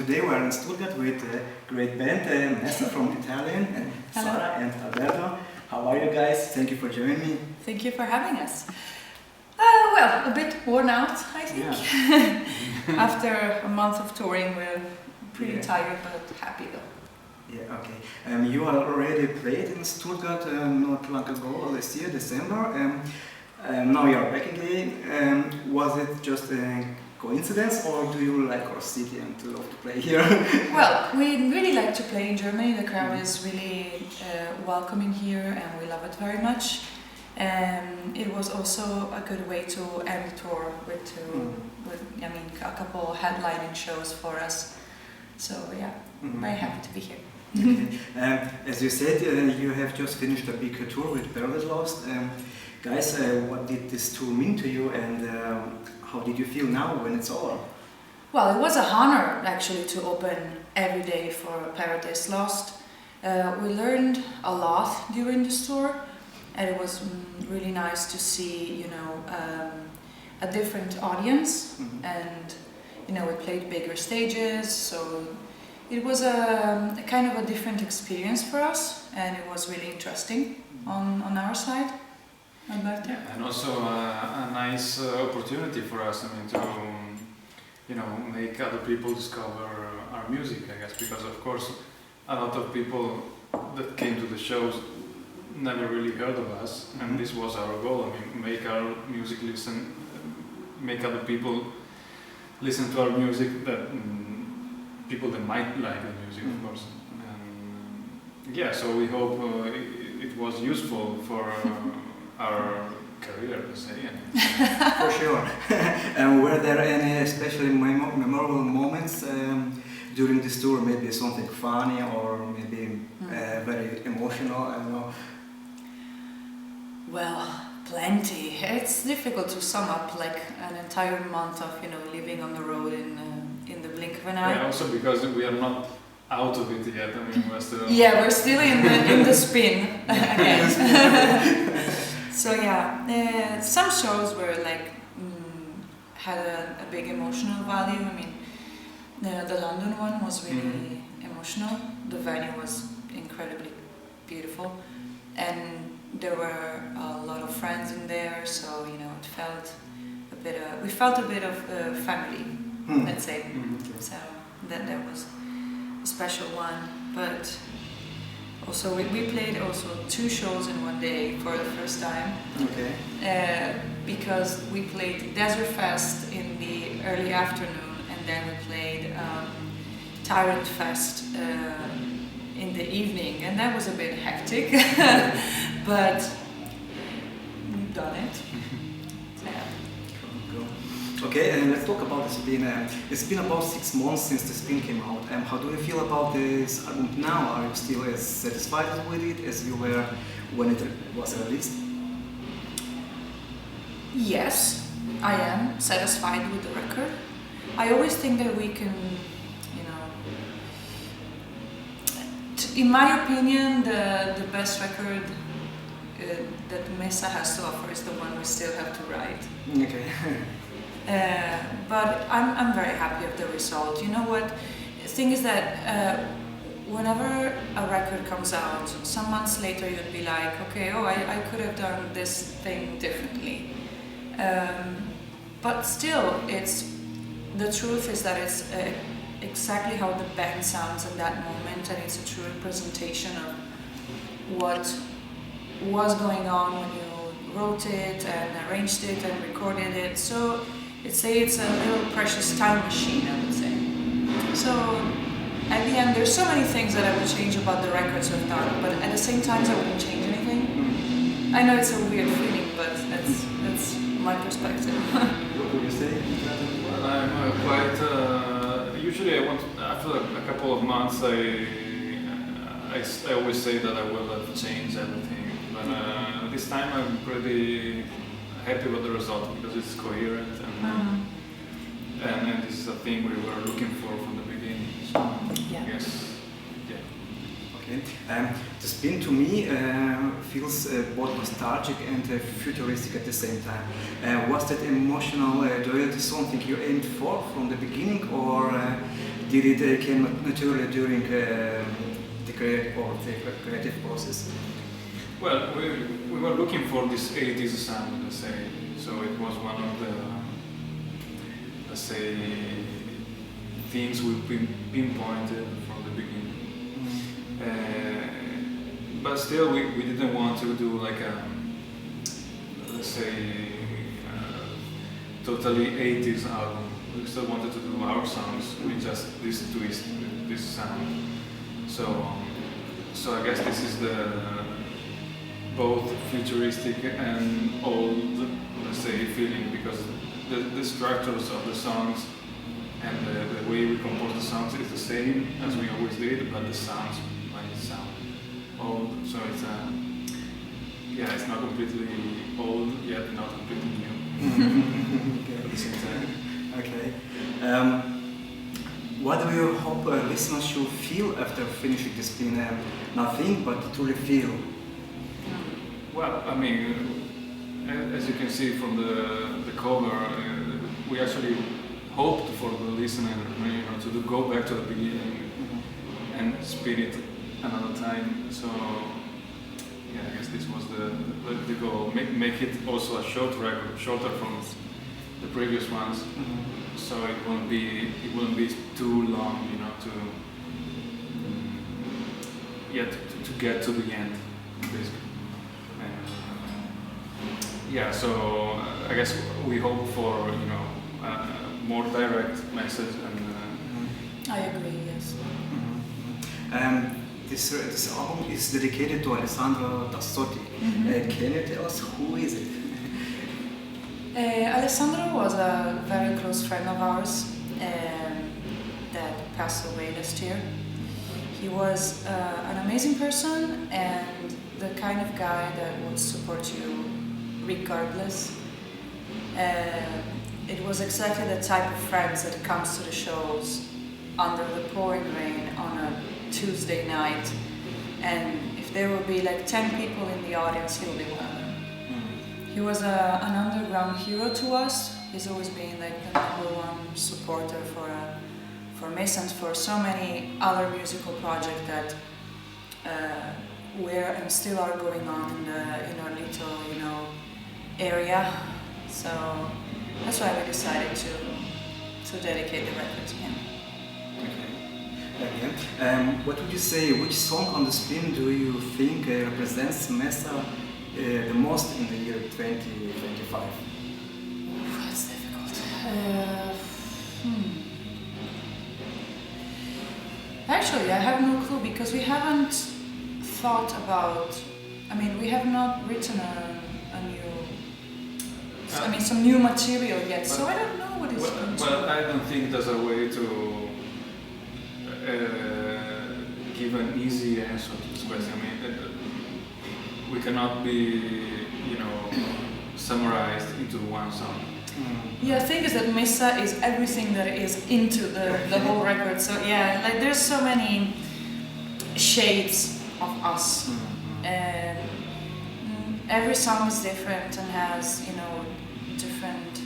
today we are in Stuttgart with a great band, Messa from Italian, and Sara and Alberto. How are you guys? Thank you for joining me. Thank you for having us. Well, a bit worn out, I think. Yeah. After a month of touring, we're pretty tired, but happy though. Yeah, okay. You already played in Stuttgart not long ago, last year, December. Now you are back again. Was it just a coincidence, or do you like our city and love to play here? Well, we really like to play in Germany. The crowd is really welcoming here, and we love it very much. It was also a good way to end the tour with a couple headlining shows for us. So yeah, very happy to be here. Okay. As you said, you have just finished a big tour with Paradise Lost. Guys, what did this tour mean to you, and how did you feel now when it's over? Well, it was an honor actually to open every day for Paradise Lost. We learned a lot during this tour, and it was really nice to see, a different audience, and we played bigger stages, so it was a kind of a different experience for us, and it was really interesting on our side. Alberto? Yeah, and also a nice opportunity for us, to make other people discover our music, I guess, because of course a lot of people that came to the shows never really heard of us, and this was our goal. Make our music make other people listen to our music, that people that might like the music, of course. And yeah, so we hope it was useful for our career, to say. For sure. And were there any especially memorable moments during this tour? Maybe something funny, or maybe very emotional, I don't know. Well, plenty. It's difficult to sum up like an entire month of living on the road in the blink of an eye. Yeah, also because we are not out of it yet. We're still. Yeah, we're still in the spin again. So yeah, some shows were like had a big emotional value. The London one was really emotional. The venue was incredibly beautiful, and there were a lot of friends in there, so it felt we felt a bit of family, let's say. So that was a special one. But also we played also 2 shows in one day for the first time. Okay. Because we played Desert Fest in the early afternoon, and then we played Tyrant Fest in the evening, and that was a bit hectic. But we've done it. Cool. Okay, and let's talk about the spin. It's been about 6 months since the spin came out. How do you feel about this album now? Are you still as satisfied with it as you were when it was released? Yes, I am satisfied with the record. I always think that we can, in my opinion, the best record that Messa has to offer is the one we still have to write. Okay. But I'm very happy with the result. You know what? The thing is that whenever a record comes out, some months later you'd be like, okay, I could have done this thing differently. But still, the truth is that it's exactly how the band sounds at that moment, and it's a true representation of what was going on when you wrote it and arranged it and recorded it. So it's a little precious time machine, I would say. So at the end, there's so many things that I would change about the records we've done, but at the same time I wouldn't change anything. I know it's a weird feeling, but that's my perspective. What would you say? Well, I'm quite. Usually, after a couple of months, I always say that I will have changed everything. But this time, I'm pretty happy with the result because it's coherent, and this is a thing we were looking for from the beginning. So yeah. I guess. Okay. The spin to me feels both nostalgic and futuristic at the same time. Was that emotional duality something you aimed for from the beginning, or did it came naturally during the creative process? Well, we were looking for this 80s sound, let's say. So it was one of the, let's say, things we pinpointed from the beginning. But still, we didn't want to do like a, let's say, totally 80s album. We still wanted to do our songs with just this twist, this sound. So I guess this is the both futuristic and old, let's say, feeling, because the structures of the songs and the way we compose the songs is the same as we always did, but the sounds might sound old. So it's it's not completely old yet not completely new. At the same time. Okay. What do you hope listeners should feel after finishing this spin? Nothing, but truly feel. Well, I mean, as you can see from the cover, we actually hoped for the listener, to go back to the beginning and spin it another time. So, yeah, I guess this was the goal. Make it also a short record, shorter from the previous ones, so it won't be too long, to get to the end, basically. So I guess we hope for more direct message and. I agree. Yes. This album is dedicated to Alessandro Tassotti. Can you tell us who is it? Alessandro was a very close friend of ours that passed away last year. He was an amazing person and the kind of guy that would support you regardless. It was exactly the type of friends that comes to the shows under the pouring rain on a Tuesday night, and if there will be like 10 people in the audience, he'll be one of them. He was an underground hero to us. He's always been like the #1 supporter for Messa and for so many other musical projects that were and still are going on in our little area. So that's why we decided to dedicate the record to him. Okay. What would you say? Which song on the spin do you think represents Messa the most in the year 2025? That's difficult. Actually, I have no clue because we haven't thought about. I mean, we have not written some new material yet, so I don't know what is going to. Well, I don't think there's a way to give an easy answer to this question. I mean, we cannot be, summarized into one song. Yeah, the thing is that Messa is everything that is into the whole record. So yeah, like there's so many shades of us, and every song is different and has different,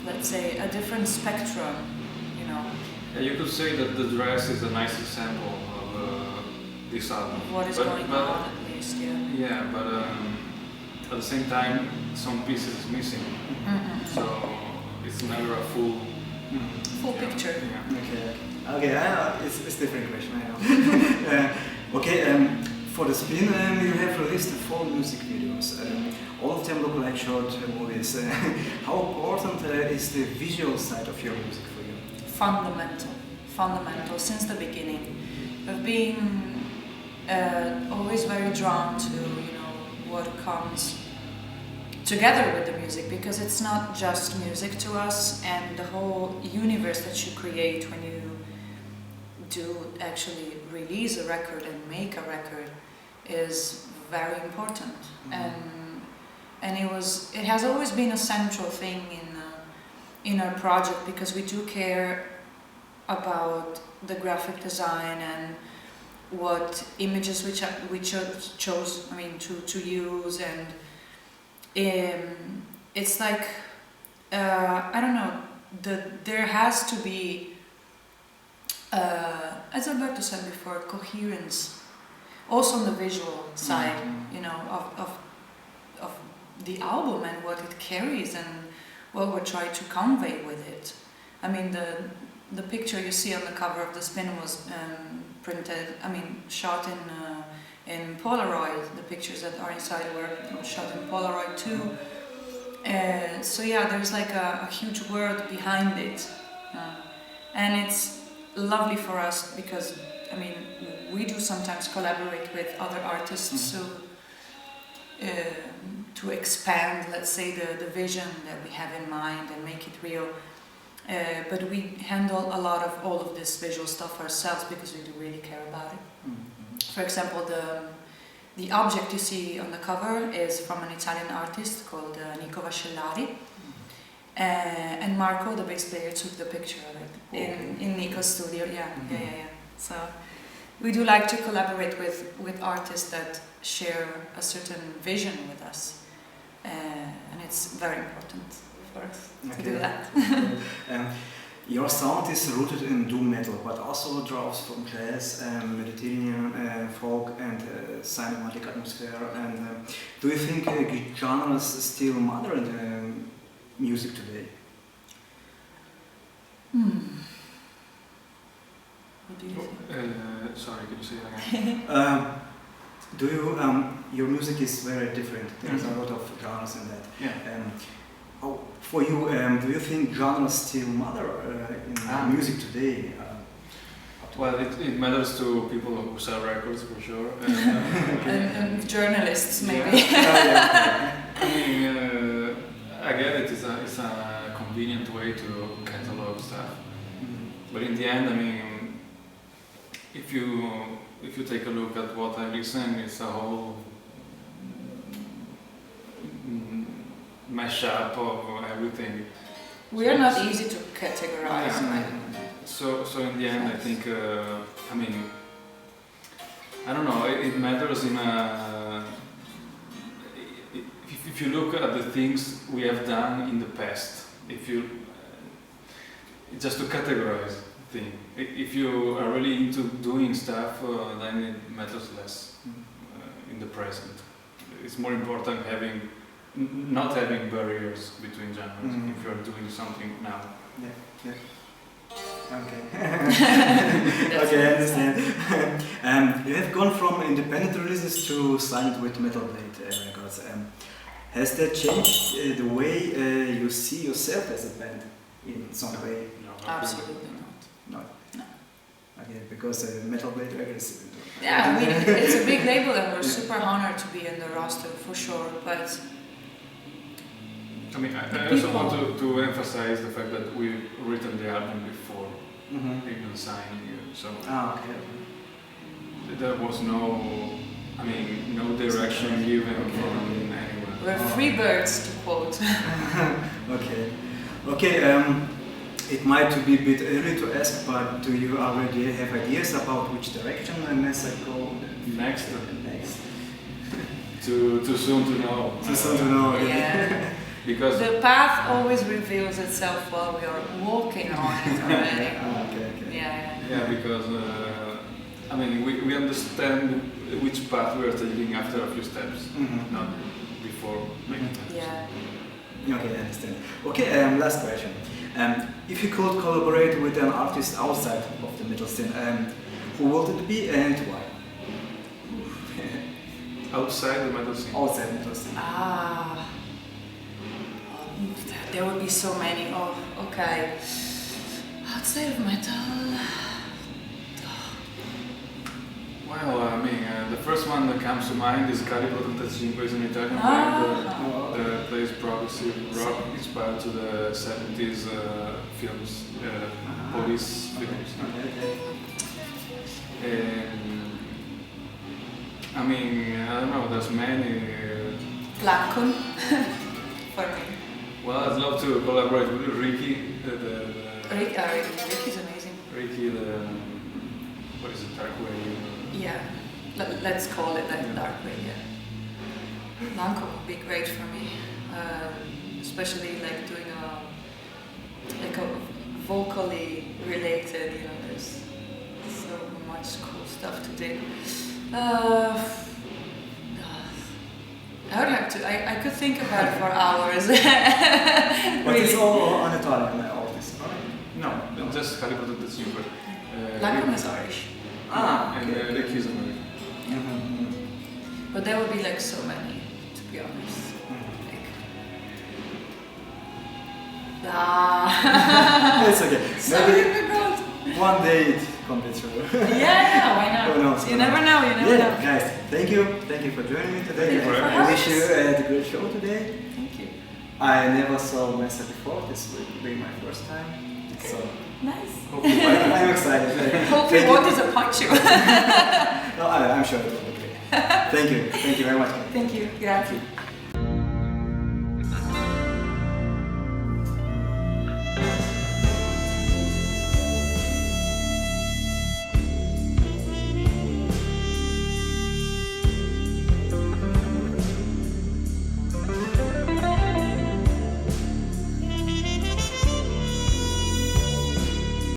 let's say, a different spectrum. Yeah, you could say that the dress is a nice example of this album. What is going on at least, yeah. Yeah, but at the same time, some pieces is missing, so it's never a full picture. Yeah. Okay. It's different question. I know. Okay. For the spin, you have released 4 music videos. All of them look like short movies. How important is the visual side of your music for you? Fundamental since the beginning. I've been always very drawn to what comes together with the music, because it's not just music to us, and the whole universe that you create when you do actually release a record and make a record is very important. And it has always been a central thing in our project, because we do care about the graphic design and what images we chose to use, and it's like I don't know, there has to be As Alberto said before, coherence. Also on the visual side, you know, of the album and what it carries and what we're trying to convey with it. I mean, the picture you see on the cover of the Spin was shot in Polaroid. The pictures that are inside were shot in Polaroid too. So yeah, there's like a huge word behind it, and it's lovely for us because I mean we do sometimes collaborate with other artists to expand, let's say, the vision that we have in mind and make it real. But we handle a lot of all of this visual stuff ourselves because we do really care about it. For example, the object you see on the cover is from an Italian artist called Nico Vascellari, and Marco, the bass player, took the picture of it in Nico's studio. Yeah. So we do like to collaborate with artists that share a certain vision with us, and it's very important for us to do that. Your sound is rooted in doom metal, but also draws from jazz, Mediterranean folk, and cinematic atmosphere. And do you think genres still matter in music today? What do you think? Sorry, can you say it again? Do you? Your music is very different. There's a lot of genres in that. Yeah. For you, do you think genres still matter in music today? Well, it matters to people who sell records for sure. And journalists maybe. I mean, I get it. It's a convenient way to catalog stuff. But in the end, I mean, if you take a look at what I listen, it's a whole mashup of everything. We are not easy to categorize. So in the end, I think, I mean, I don't know, it matters in a, if you look at the things we have done in the past, if you, just to categorize thing, if you are really into doing stuff, then it matters less in the present. It's more important not having barriers between genres if you're doing something now. Yeah. Okay. Okay, I understand. You have gone from independent releases to signed with Metal Blade Records. Has that changed the way you see yourself as a band in some way? No, Absolutely not. No. Okay, because Metal Blade Records. Yeah, I mean it's a big label and we're super honored to be in the roster for sure. But I mean, I also want to emphasize the fact that we've written the album before even signing you. So okay. there was no direction given from anyone. we're free birds, to quote. Okay. It might be a bit early to ask, but do you already have ideas about which direction Messa go Next. Too soon to know. Too soon to know. Yeah. Because the path always reveals itself while we are walking on it already. Okay. Yeah. Because I mean we understand which path we are taking after a few steps, not before making steps. Yeah. Okay, I understand. Okay, last question. If you could collaborate with an artist outside of the metal scene, who would it be and why? Outside the metal scene. Outside metal scene. There would be so many. Oh, okay. Outside of metal. Well, I mean, the first one that comes to mind is Calibro 35, is an Italian band that plays progressive rock inspired to the 70s films, police films. I mean, I don't know, there's many. Lancon. For me. Well, I'd love to collaborate with Ricky. Ricky's amazing. Ricky, what is it, Dark Wave? Yeah, let's call it that, Dark Wave, yeah. Lancon would be great for me, especially like doing a vocally related, there's so much cool stuff to do. I would have to. I could think about it for hours. But Really. it's all on Italian artists, right? No, just Harry Potter the Super. Lacrime is Irish, And the Keys of America. but there would be like so many, to be honest. Like, It's okay. sorry, Maybe my God. one day it comes true. Yeah, why not? Who knows? You never know. You never know. Guys, thank you for joining me today. Thank you for I having wish you a great show today. Thank you. I never saw Messa before. This will be my first time. So Nice. hopefully, I'm excited. Hopefully, Thank it won't disappoint you. No, I'm sure it will be great. Thank you very much. Thank you. Grazie.